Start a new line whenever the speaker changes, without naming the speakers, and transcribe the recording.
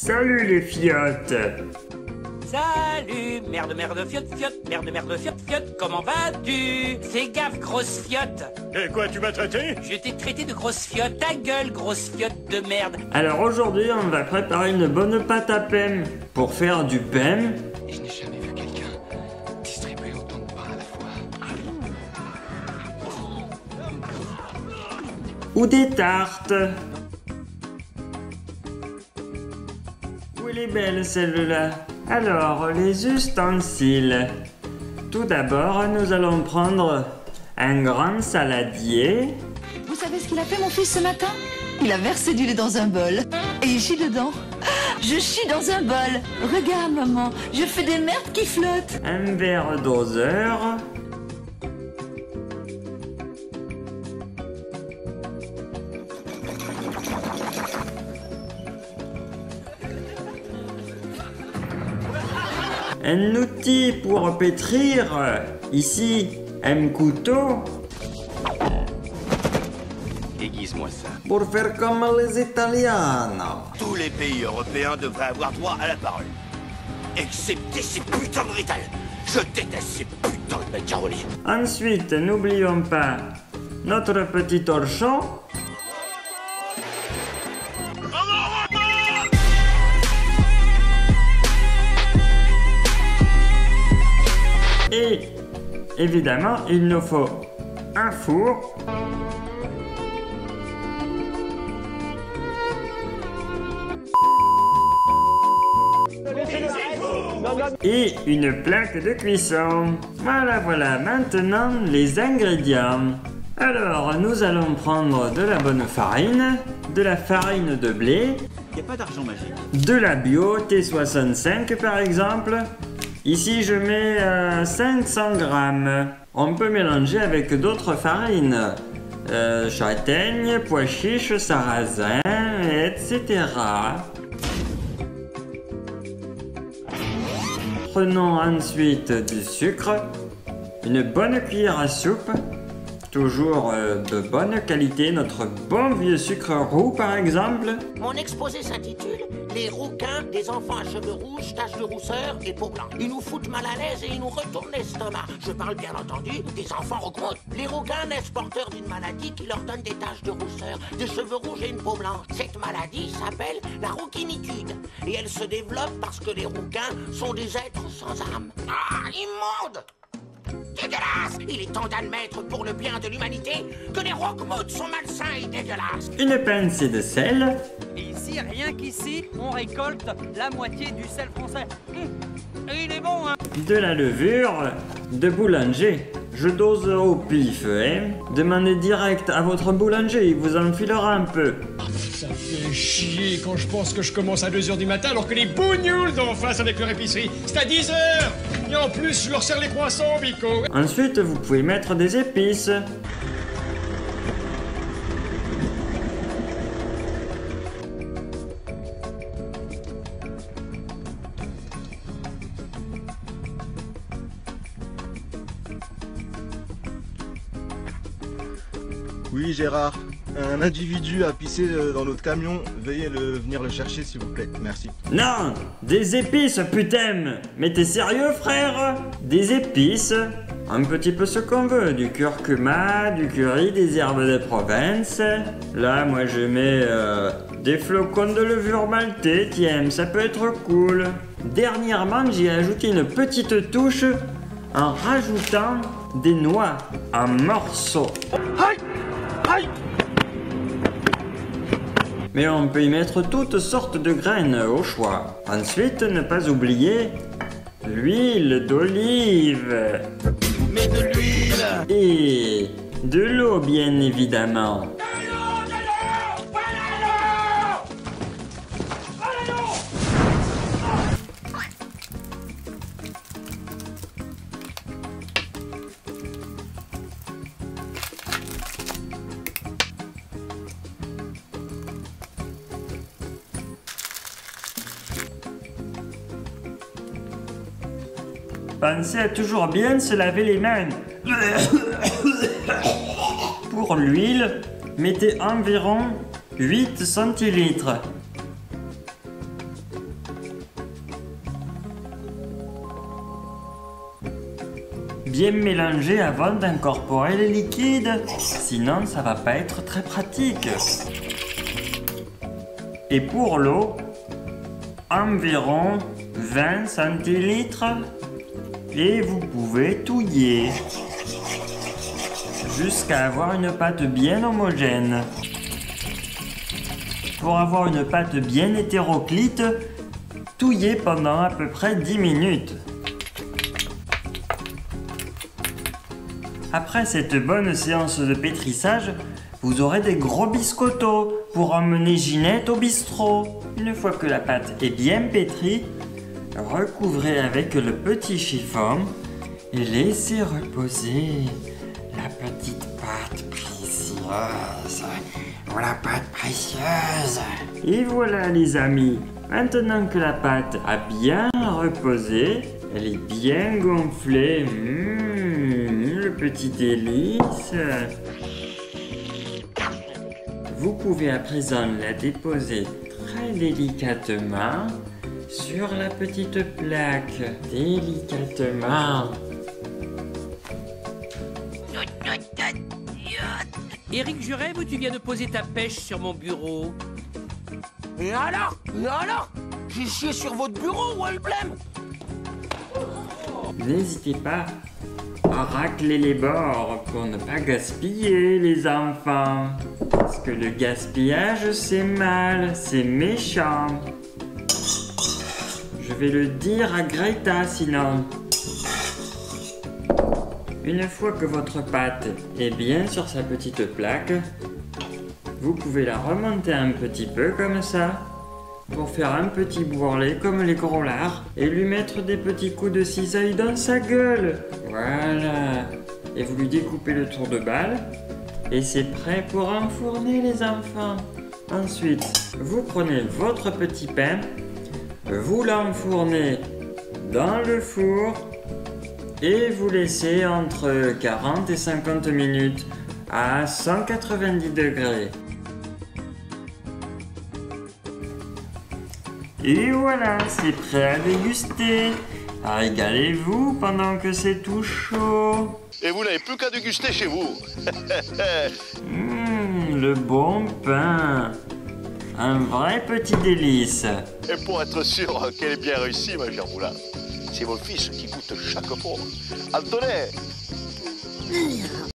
Salut les fiottes.
Salut, merde, fiotte, merde, comment vas-tu? Fais gaffe, grosse fiotte.
Et quoi, tu m'as traité?
Je t'ai traité de grosse fiotte, ta gueule, grosse fiotte de merde.
Alors aujourd'hui, on va préparer une bonne pâte à pem. Pour faire du pem,
Je n'ai jamais vu quelqu'un distribuer autant de pain à la fois.
ou des tartes. Où elle est belle celle-là. Alors, les ustensiles. Tout d'abord, nous allons prendre un grand saladier.
Vous savez ce qu'il a fait, mon fils, ce matin? Il a versé du lait dans un bol et il chie dedans. Je chie dans un bol. Regarde, maman, je fais des merdes qui flottent.
Un verre doseur. Un outil pour pétrir. Ici, un couteau.
Aiguise-moi ça.
Pour faire comme les Italiens.
Tous les pays européens devraient avoir droit à la parole. Excepté ces putains de Rital. Je déteste ces putains de macaroni.
Ensuite, n'oublions pas notre petit torchon. Et évidemment, il nous faut un four. Et une plaque de cuisson. Voilà, maintenant les ingrédients. Alors, nous allons prendre de la bonne farine, de la farine de blé,
Y a pas d'argent magique.
de la bio T65 par exemple. Ici, je mets 500 grammes. On peut mélanger avec d'autres farines. Châtaigne, pois chiche, sarrasin, etc. Prenons ensuite du sucre, une bonne cuillère à soupe, toujours de bonne qualité, notre bon vieux sucre roux par exemple.
Mon exposé s'intitule « Les rouquins, des enfants à cheveux rouges, taches de rousseur et peau blanche. Ils nous foutent mal à l'aise et ils nous retournent l'estomac. » Je parle bien entendu des enfants roquemoutes. Les rouquins naissent porteurs d'une maladie qui leur donne des taches de rousseur, des cheveux rouges et une peau blanche. Cette maladie s'appelle la rouquinitude. Et elle se développe parce que les rouquins sont des êtres sans âme. Ah, immonde! Dégueulasse! Il est temps d'admettre pour le bien de l'humanité que les roquemoutes sont malsains et dégueulasses.
Une pincée de sel,
Et ici, rien qu'ici, on récolte la moitié du sel français. Et il est bon, hein?
de la levure, de boulanger. Je dose au pif, hein. Demandez direct à votre boulanger, il vous en filera un peu.
Ça fait chier quand je pense que je commence à 2h du matin alors que les bougnoules d'en face avec leur épicerie, c'est à 10h. Et en plus, je leur sers les croissants, Bico.
Ensuite, vous pouvez mettre des épices.
Oui, Gérard. Un individu a pissé dans notre camion. Veuillez venir le chercher, s'il vous plaît. Merci.
Non, des épices, putain. Mais t'es sérieux, frère? Des épices, un petit peu ce qu'on veut, du curcuma, du curry, des herbes de Provence. Là, moi, je mets des flocons de levure maltais, tiens, ça peut être cool. Dernièrement, j'ai ajouté une petite touche en rajoutant des noix en morceaux. Mais on peut y mettre toutes sortes de graines au choix. Ensuite, ne pas oublier l'huile d'olive.
Mais de l'huile!
Et de l'eau, bien évidemment. Pensez à toujours bien se laver les mains. Pour l'huile, mettez environ 8 centilitres. Bien mélanger avant d'incorporer les liquides, sinon ça va pas être très pratique. Et pour l'eau, environ 20 centilitres et vous pouvez touiller jusqu'à avoir une pâte bien homogène. Pour avoir une pâte bien hétéroclite, touillez pendant à peu près 10 minutes. Après cette bonne séance de pétrissage, vous aurez des gros biscottos pour emmener Ginette au bistrot. Une fois que la pâte est bien pétrie, recouvrez avec le petit chiffon et laissez reposer la petite pâte précieuse. Voilà la pâte précieuse. Et voilà les amis, maintenant que la pâte a bien reposé, elle est bien gonflée. Le petit délice. Vous pouvez à présent la déposer très délicatement sur la petite plaque. Délicatement.
Éric Juret, où tu viens de poser ta pêche sur mon bureau?
Et alors j'ai chié sur votre bureau, où est le blême?
N'hésitez pas à racler les bords pour ne pas gaspiller les enfants. Parce que le gaspillage c'est mal, c'est méchant. Je vais le dire à Greta sinon. Une fois que votre pâte est bien sur sa petite plaque, vous pouvez la remonter un petit peu comme ça pour faire un petit bourrelet comme les gros lards et lui mettre des petits coups de cisaille dans sa gueule. Voilà. Et vous lui découpez le tour de balle et c'est prêt pour enfourner les enfants. Ensuite, vous prenez votre petit pain, vous l'enfournez dans le four et vous laissez entre 40 et 50 minutes à 190 degrés. Et voilà, c'est prêt à déguster. Régalez-vous pendant que c'est tout chaud.
Et vous n'avez plus qu'à déguster chez vous.
Le bon pain. Un vrai petit délice.
Et pour être sûr qu'elle est bien réussie, ma chère Moulin, c'est vos fils qui goûtent chaque pot. Antoine!